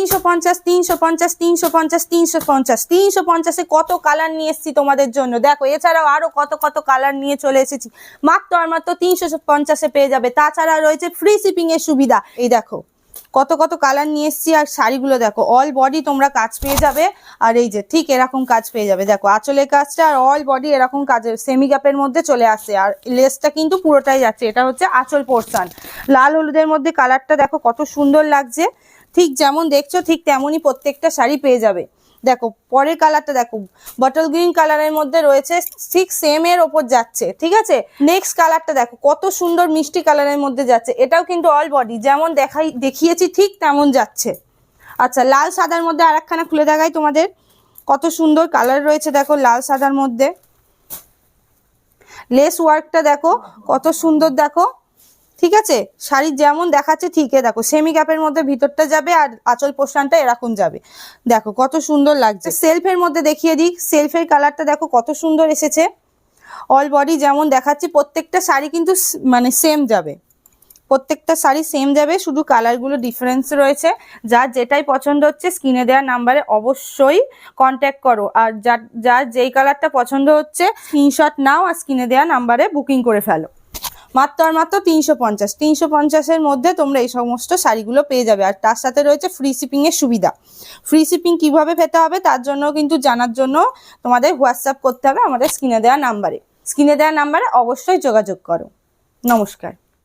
350 350 350 350 350-এ কত কালার নিয়ে এসেছি তোমাদের জন্য। দেখো এছাড়াও আরো কত কত কালার নিয়ে চলে এসেছি। মাত্র 350-এ পেয়ে যাবে। তাছাড়া রয়েছে ফ্রি শিপিং এর সুবিধা। এই দেখো কত কত কালার নিয়ে এসেছি। আর শাড়িগুলো দেখো অল বডি তোমরা কাজ পেয়ে যাবে। আর এই যে ঠিক এরকম কাজ পেয়ে যাবে। দেখো আঁচলের কাজটা আর অল বডি এরকম কাজের সেমি গ্যাপের মধ্যে চলে আসে। আর লেসটা কিন্তু পুরোটাই যাচ্ছে। এটা হচ্ছে আঁচল পোর্শন। লাল হলুদের মধ্যে কালারটা দেখো কত সুন্দর লাগছে। ঠিক যেমন দেখছো ঠিক তেমনই প্রত্যেকটা শাড়ি পেয়ে যাবে। দেখো পরের কালারটা দেখো বটল গ্রিন কালারের মধ্যে রয়েছে, ঠিক সেম এর ওপর যাচ্ছে। ঠিক আছে, নেক্সট কালারটা দেখো কত সুন্দর মিষ্টি কালারের মধ্যে যাচ্ছে। এটাও কিন্তু অল বডি যেমন দেখিয়েছি ঠিক তেমন যাচ্ছে। আচ্ছা লাল সাদার মধ্যে আরেকখানা খুলে দেখাই তোমাদের। কত সুন্দর কালার রয়েছে দেখো লাল সাদার মধ্যে। লেস ওয়ার্কটা দেখো কত সুন্দর দেখো। ঠিক আছে, শাড়ি যেমন দেখাচ্ছে ঠিকই দেখো সেমি গ্যাপের মধ্যে ভিতরটা যাবে আর আঁচল পোর্শনটা এরকম যাবে। দেখো কত সুন্দর লাগছে। সেলফের মধ্যে দেখিয়ে দিই, সেলফের কালারটা দেখো কত সুন্দর এসেছে। অল বডি যেমন দেখাচ্ছি প্রত্যেকটা শাড়ি কিন্তু মানে সেম যাবে। প্রত্যেকটা শাড়ি সেম যাবে, শুধু কালারগুলো ডিফারেন্স রয়েছে। যার যেটাই পছন্দ হচ্ছে স্ক্রিনে দেওয়া নাম্বারে অবশ্যই কন্ট্যাক্ট করো। আর যার যেই কালারটা পছন্দ হচ্ছে স্ক্রিনশট নাও আর স্ক্রিনে দেওয়া নাম্বারে বুকিং করে ফেলো। মাত্র 350। 350-এর মধ্যে তোমরা এই সমস্ত শাড়িগুলো পেয়ে যাবে। আর তার সাথে রয়েছে ফ্রি শিপিং এর সুবিধা। ফ্রি শিপিং কিভাবে পেতে হবে তার জন্য কিন্তু জানার জন্য তোমাদের হোয়াটসঅ্যাপ করতে হবে আমাদের স্ক্রিনে দেওয়া নাম্বারে। স্ক্রিনে দেওয়া নাম্বারে অবশ্যই যোগাযোগ করো। নমস্কার।